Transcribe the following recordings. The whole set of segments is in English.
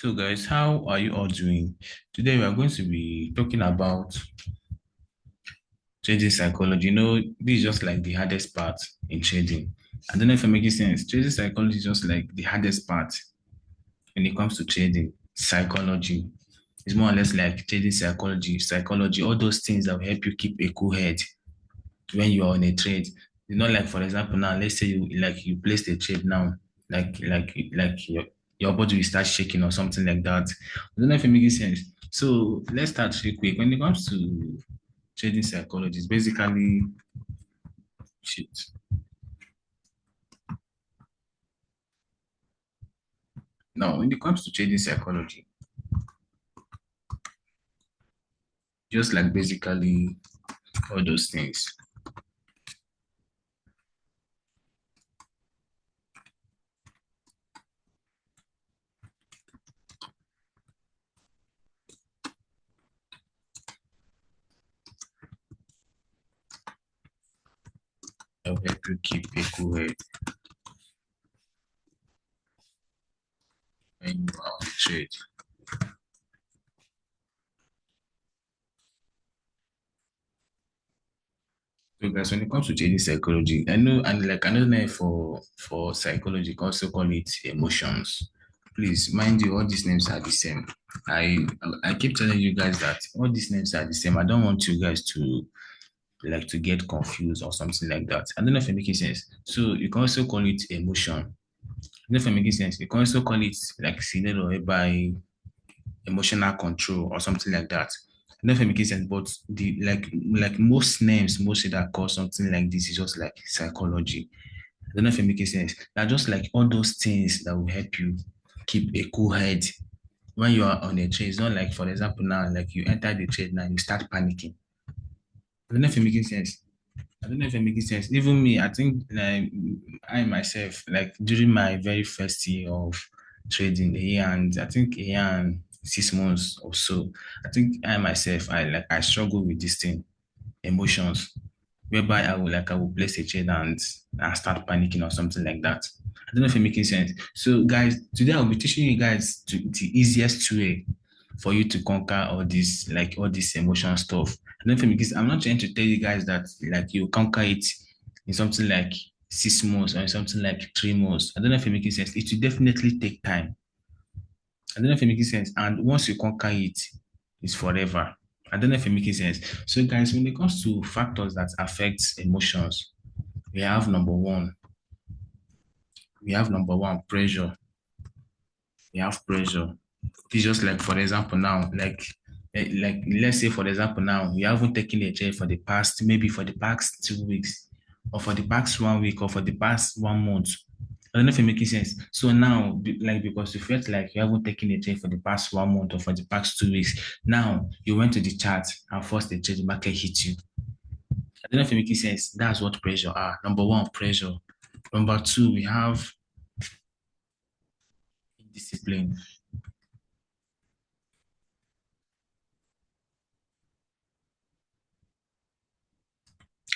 So, guys, how are you all doing? Today, we are going to be talking about trading psychology. This is just like the hardest part in trading. I don't know if I'm making sense. Trading psychology is just like the hardest part when it comes to trading. Psychology is more or less like trading psychology, all those things that will help you keep a cool head when you are on a trade. You know, like for example, now let's say you placed a trade now, your body will start shaking or something like that. I don't know if it makes sense. So let's start real quick. When it comes to trading psychology, it's basically shit. Now, when it comes to trading psychology, just like basically all those things. Will help you keep a cool head when you are on a trade. So guys, when it comes to trading psychology, I know and like another name for psychology, you can also call it emotions. Please mind you, all these names are the same. I I keep telling you guys that all these names are the same. I don't want you guys to get confused or something like that. I don't know if it makes sense. So you can also call it emotion. I don't know if it makes sense. You can also call it like scenario whereby emotional control or something like that. I don't know if it makes sense, but the like most names, mostly that call something like this is just like psychology. I don't know if it makes sense. They're just like all those things that will help you keep a cool head when you are on a trade. It's not like, for example, now, like you enter the trade now, you start panicking. I don't know if it makes sense. I don't know if it makes sense. Even me, I think like I myself, like during my very first year of trading, a year and I think a year and 6 months or so, I think I myself, I struggle with this thing, emotions, whereby I will place a trade and start panicking or something like that. I don't know if it making sense. So guys, today I'll be teaching you guys the easiest way for you to conquer all this emotion stuff. I don't know if it makes I'm not trying to tell you guys that like you conquer it in something like 6 months or in something like 3 months. I don't know if it makes sense. It will definitely take time. I don't know if it makes sense. And once you conquer it, it's forever. I don't know if it makes sense. So, guys, when it comes to factors that affect emotions, we have number one. We have number one pressure. We have pressure. It's just like, for example, now, like let's say, for example, now you haven't taken a chair for the past, maybe for the past 2 weeks, or for the past 1 week, or for the past 1 month. I don't know if it makes sense. So now, like because you felt like you haven't taken a trade for the past 1 month or for the past 2 weeks, now you went to the chart and forced the trade, the market hit you. I don't know if it makes sense. That's what pressure are. Number one, pressure. Number two, we have discipline.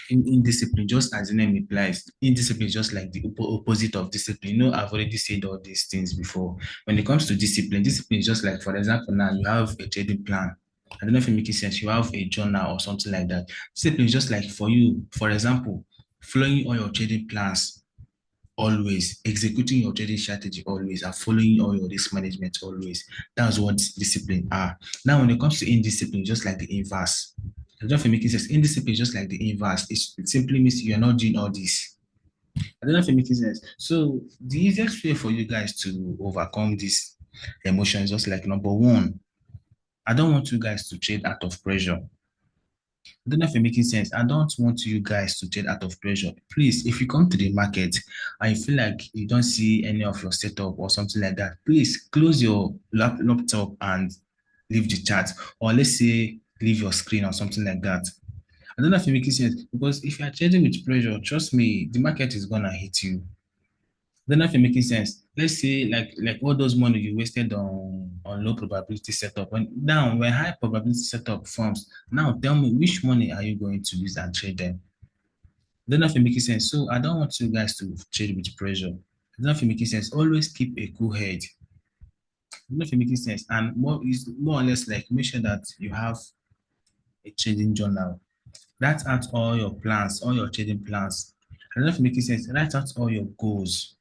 In discipline, just as the name implies, indiscipline is just like the opposite of discipline. I've already said all these things before. When it comes to discipline is just like, for example, now you have a trading plan. I don't know if it makes sense. You have a journal or something like that. Discipline is just like for you, for example, following all your trading plans always, executing your trading strategy always, and following all your risk management always. That's what discipline are. Now, when it comes to indiscipline, just like the inverse. I don't know if it makes sense. Indiscipline is just like the inverse. It simply means you're not doing all this. I don't know if it makes sense. So the easiest way for you guys to overcome this emotion is just like number one. I don't want you guys to trade out of pressure. I don't know if it's making sense. I don't want you guys to trade out of pressure. Please, if you come to the market and you feel like you don't see any of your setup or something like that, please close your laptop and leave the chat, or let's say leave your screen or something like that. I don't know if it makes sense because if you are trading with pressure, trust me, the market is gonna hit you. I don't know if it making sense. Let's say like all those money you wasted on low probability setup. When high probability setup forms, now tell me which money are you going to use and trade them? I don't know if it making sense. So I don't want you guys to trade with pressure. I don't know if it making sense. Always keep a cool head. I don't know if it making sense. And more is more or less like make sure that you have a trading journal. Write out all your plans, all your trading plans. I don't know if it making sense. Write out all your goals.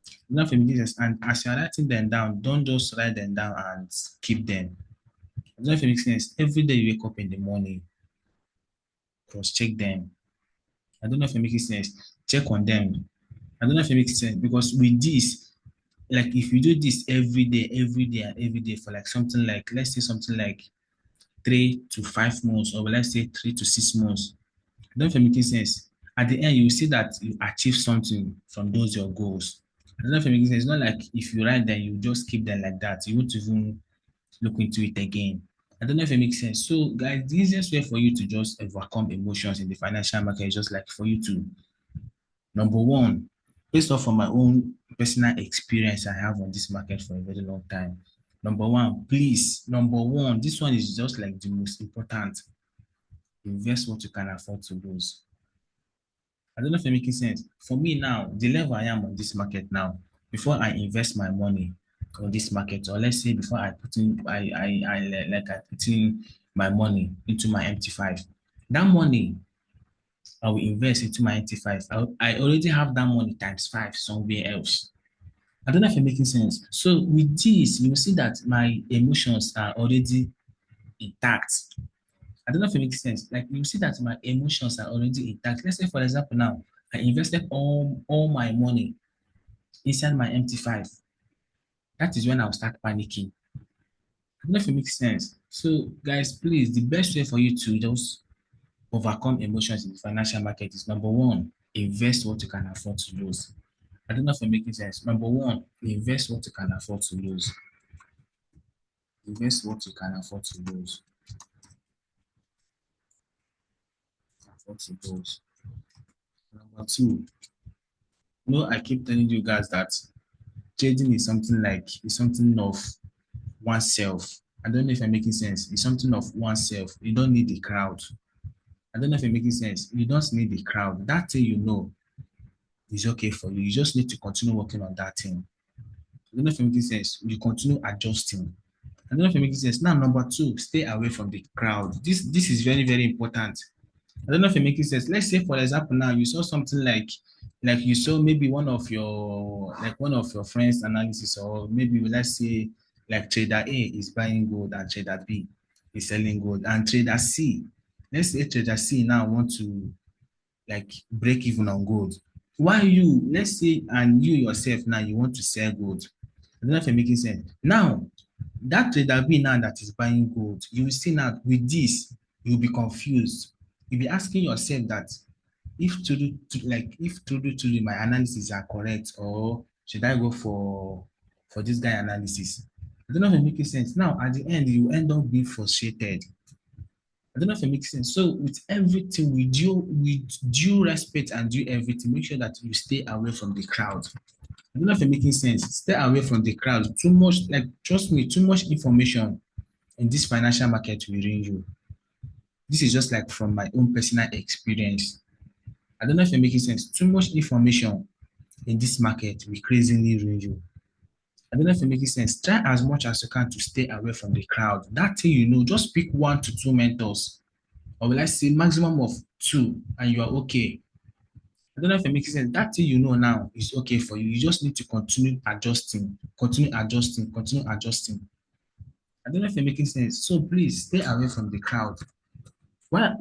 I don't know if it making sense. And as you're writing them down, don't just write them down and keep them. I don't know if it makes sense. Every day you wake up in the morning, cross check them. I don't know if it makes sense. Check on them. I don't know if it makes sense because with this, like if you do this every day, and every day for like something like let's say something like 3 to 5 months, or let's say 3 to 6 months, I don't know if it makes sense. At the end, you will see that you achieve something from those your goals. I don't know if it makes sense. It's not like if you write them, you just keep them like that. You won't even look into it again. I don't know if it makes sense. So, guys, the easiest way for you to just overcome emotions in the financial market is just like for you to, number one, based off of my own personal experience I have on this market for a very long time. Number one, please, number one, this one is just like the most important. Invest what you can afford to lose. I don't know if I'm making sense. For me now, the level I am on this market now, before I invest my money on this market, or let's say before I put in, like I put in my money into my MT5, that money I will invest into my MT5. I already have that money times five somewhere else. I don't know if I'm making sense. So with this, you will see that my emotions are already intact. I don't know if it makes sense. Like you see that my emotions are already intact. Let's say, for example, now I invested all my money inside my MT5. That is when I'll start panicking. I don't know if it makes sense. So, guys, please, the best way for you to just overcome emotions in the financial market is number one, invest what you can afford to lose. I don't know if I'm making sense. Number one, invest what you can afford to lose. Invest what you can afford to lose. Afford to lose. Number two, I keep telling you guys that trading is something like it's something of oneself. I don't know if I'm making sense. It's something of oneself. You don't need the crowd. I don't know if I'm making sense. You don't need the crowd. That thing is okay for you. You just need to continue working on that thing. I don't know if I'm making sense. You continue adjusting. I don't know if I'm making sense. Now, number two, stay away from the crowd. This is very, very important. I don't know if it makes sense. Let's say, for example, now you saw something like you saw maybe one of your friends' analysis, or maybe let's say like trader A is buying gold and trader B is selling gold, and trader C, let's say trader C now want to like break even on gold. Why you, let's say, and you yourself now you want to sell gold. I don't know if I'm making sense. Now, that trader B now that is buying gold, you will see now with this, you'll be confused. You'll be asking yourself that if truly my analysis are correct, or should I go for this guy analysis? I don't know if it makes sense. Now, at the end, you end up being frustrated. I don't know if it makes sense. So with everything, with due respect and due everything, make sure that you stay away from the crowd. I don't know if it's making sense. Stay away from the crowd. Too much, like trust me, too much information in this financial market will ruin you. This is just like from my own personal experience. I don't know if it's making sense. Too much information in this market will crazily ruin you. I don't know if it's making sense. Try as much as you can to stay away from the crowd. That thing just pick 1 to 2 mentors, or will I say maximum of two, and you are okay. I don't know if it makes sense. That thing now is okay for you. You just need to continue adjusting, continue adjusting. I don't know if it's making sense. So please stay away from the crowd. What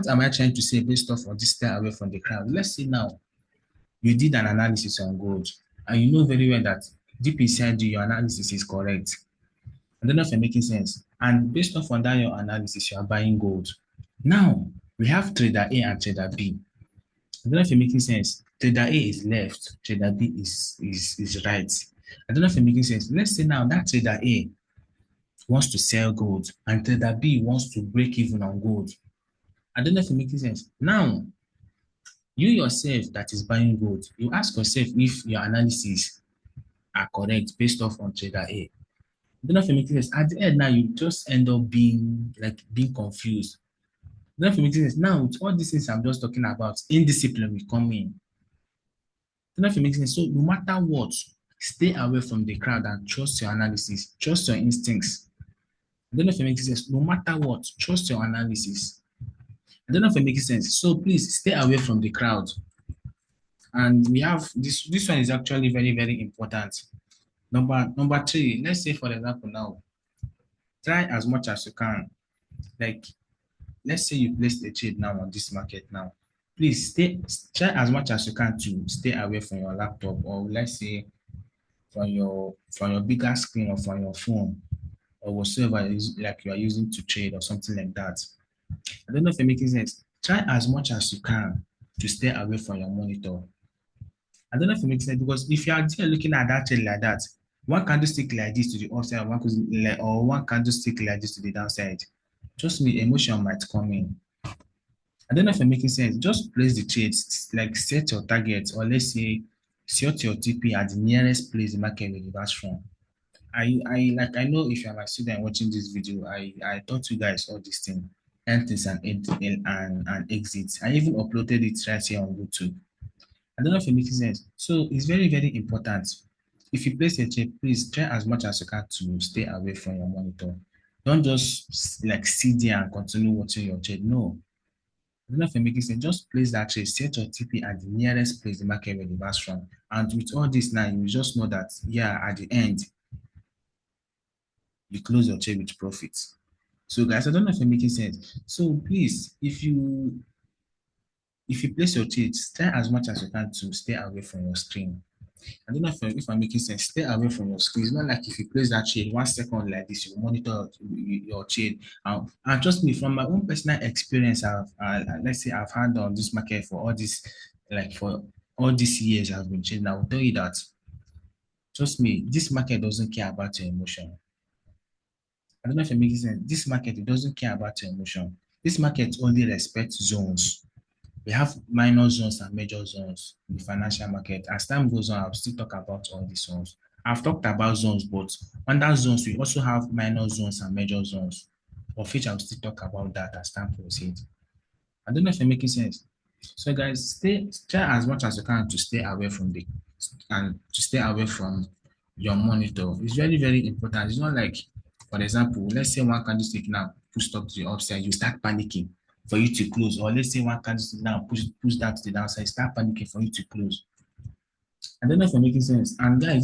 am I trying to say based off of this stay away from the crowd? Let's say now you did an analysis on gold, and you know very well that deep inside you, your analysis is correct. I don't know if I'm making sense. And based off on that your analysis, you are buying gold. Now we have trader A and trader B. I don't know if you're making sense. Trader A is left, trader B is right. I don't know if you're making sense. Let's say now that trader A wants to sell gold and trader B wants to break even on gold. I don't know if you're making sense. Now, you yourself that is buying gold, you ask yourself if your analysis are correct based off on trader A. I don't know if you're making sense. At the end now, you just end up being confused. I don't know if you're making sense. Now, with all these things I'm just talking about, indiscipline will come in. I don't know if it makes sense. So no matter what, Stay away from the crowd and trust your analysis. Trust your instincts. I don't know if it makes sense. No matter what, trust your analysis. I don't know if it makes sense. So please stay away from the crowd. And we have this. This one is actually very, very important. Number three. Let's say for example now, try as much as you can. Like let's say you placed a trade now on this market now. Please try as much as you can to stay away from your laptop, or let's say from your bigger screen, or from your phone, or whatsoever is like you are using to trade or something like that. I don't know if it makes sense. Try as much as you can to stay away from your monitor. I don't know if it makes sense, because if you are there looking at that trade like that, one candlestick like this to the upside, one candlestick like this to the downside, trust me, emotion might come in. I don't know if I'm making sense. Just place the trades, like set your target, or let's say set your TP at the nearest place the market will reverse from. I know if you're my student watching this video, I taught you guys all these things, entries and exits. I even uploaded it right here on YouTube. I don't know if it makes sense. So it's very, very important. If you place a trade, please try as much as you can to stay away from your monitor. Don't just like sit there and continue watching your trade. No, I don't know if I'm making sense. Just place that trade, set your TP at the nearest place the market will reverse from. And with all this now, you just know that, yeah, at the end, you close your trade with profits. So guys, I don't know if I'm making sense. So please, if you place your trades, try as much as you can to stay away from your screen. I don't know if I'm making sense. Stay away from your screen. It's not like if you place that trade 1 second like this, you monitor your trade. And trust me, from my own personal experience, let's say I've had on this market for all this, like for all these years I've been trading. I will tell you that, trust me, this market doesn't care about your emotion. I don't know if it makes sense. This market, it doesn't care about your emotion. This market only respects zones. We have minor zones and major zones in the financial market. As time goes on, I'll still talk about all these zones. I've talked about zones, but under zones, we also have minor zones and major zones, of which I'll still talk about that as time proceeds. I don't know if I'm making sense. So guys, try as much as you can to stay away from your monitor. It's very, very important. It's not like, for example, let's say one candlestick now pushed up to the upside, you start panicking for you to close. Or let's say one candlestick now push that to the downside, start panicking for you to close. I don't know if I'm making sense. And guys, I think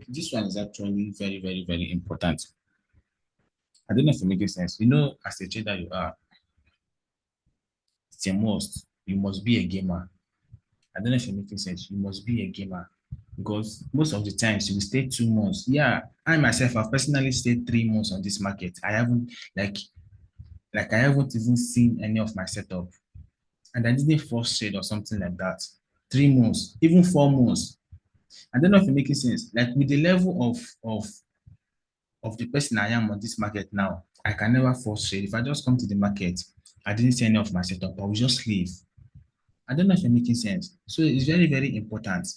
this one is actually very, very, very important. I don't know if it makes sense. As a trader you are, it's a must. You must be a gamer. I don't know if it making sense. You must be a gamer, because most of the times you will stay 2 months. Yeah, I myself have personally stayed 3 months on this market. I haven't I haven't even seen any of my setup, and I didn't force trade or something like that. 3 months, even 4 months. I don't know if it making sense. Like with the level of the person I am on this market now, I can never force trade. If I just come to the market, I didn't see any of my setup, I will just leave. I don't know if I'm making sense. So it's very, very important.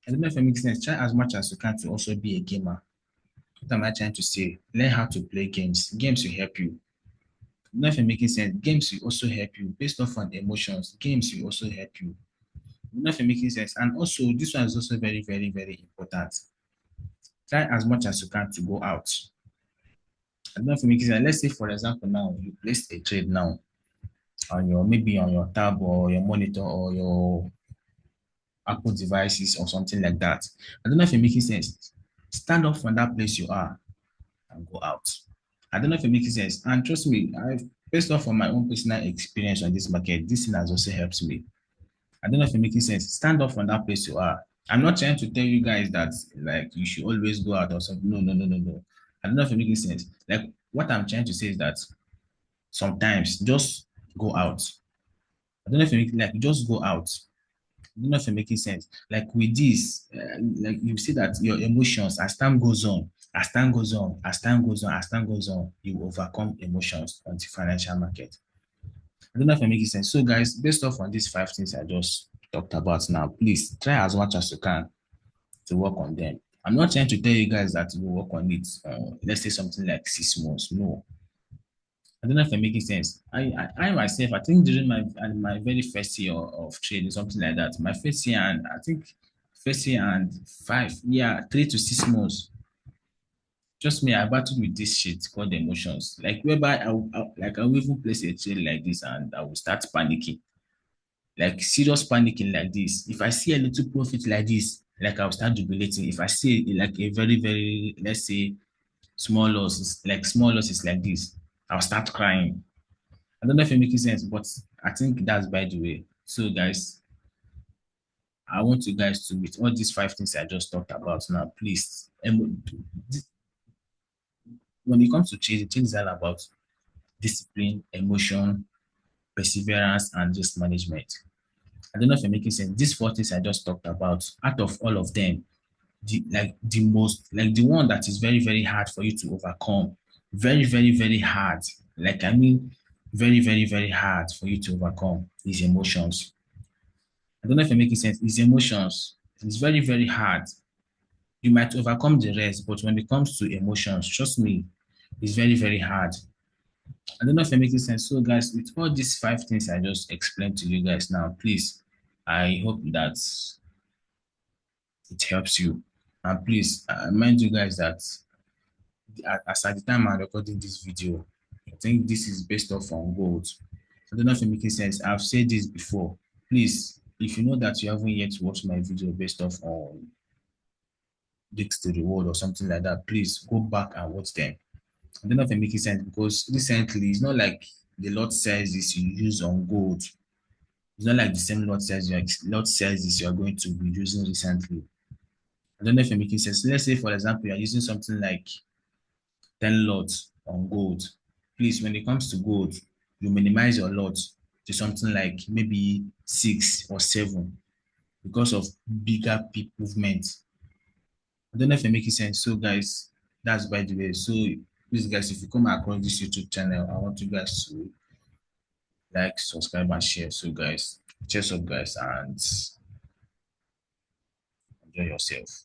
I don't know if it makes sense. Try as much as you can to also be a gamer. What am I trying to say? Learn how to play games. Games will help you. I don't know if it making sense. Games will also help you based off on emotions. Games will also help you. I don't know if it making sense. And also, this one is also very, very, very important. Try as much as you can to go out. I don't know if it makes sense. Let's say, for example, now you placed a trade now on your maybe on your tab or your monitor or your Apple devices or something like that. I don't know if it making sense. Stand up from that place you are and go out. I don't know if it makes sense. And trust me, I've based off on my own personal experience on this market, this thing has also helped me. I don't know if it making sense. Stand up from that place you are. I'm not trying to tell you guys that like you should always go out or something. No, no, no, no, no. I don't know if it making sense. Like what I'm trying to say is that sometimes just go out. I don't know if it make, like just go out. I don't know if I'm making sense. Like with this, like you see that your emotions as time goes on, as time goes on, as time goes on, as time goes on, you overcome emotions on the financial market. I don't know if I'm making sense. So, guys, based off on these 5 things I just talked about now, please try as much as you can to work on them. I'm not trying to tell you guys that you will work on it, let's say something like 6 months. No, I don't know if I'm making sense. I myself, I think during my very first year of trading, something like that, my first year and I think first year and 5, yeah, 3 to 6 months, just me, I battled with this shit called emotions. Like whereby I will even place a trade like this and I will start panicking, like serious panicking like this. If I see a little profit like this, like I'll start jubilating. If I see like a very, very, let's say small losses like this, I'll start crying. I don't know if it makes sense, but I think that's by the way. So guys, I want you guys to, with all these 5 things I just talked about now, please. When it comes to change is all about discipline, emotion, perseverance, and risk management. I don't know if I'm making sense. These 4 things I just talked about, out of all of them, the most, like the one that is very, very hard for you to overcome, very, very, very hard. Like I mean, very, very, very hard for you to overcome is emotions. I don't know if I'm making sense. It's emotions. It's very, very hard. You might overcome the rest, but when it comes to emotions, trust me, it's very, very hard. I don't know if I'm making sense. So, guys, with all these 5 things I just explained to you guys now, please, I hope that it helps you. And please, remind you guys that as at the time I'm recording this video, I think this is based off on gold. I don't know if it's making sense. I've said this before. Please, if you know that you haven't yet watched my video based off on Dix to Reward or something like that, please go back and watch them. I don't know if I'm making sense because recently it's not like the lot sizes you use on gold. It's not like the same lot sizes you are going to be using recently. I don't know if I'm making sense. Let's say, for example, you're using something like 10 lots on gold. Please, when it comes to gold, you minimize your lot to something like maybe 6 or 7 because of bigger peak movement. I don't know if I'm making sense. So, guys, that's by the way. So, please, guys, if you come across this YouTube channel, I want you guys to like, subscribe, and share. So, guys, cheers up, guys, and enjoy yourself.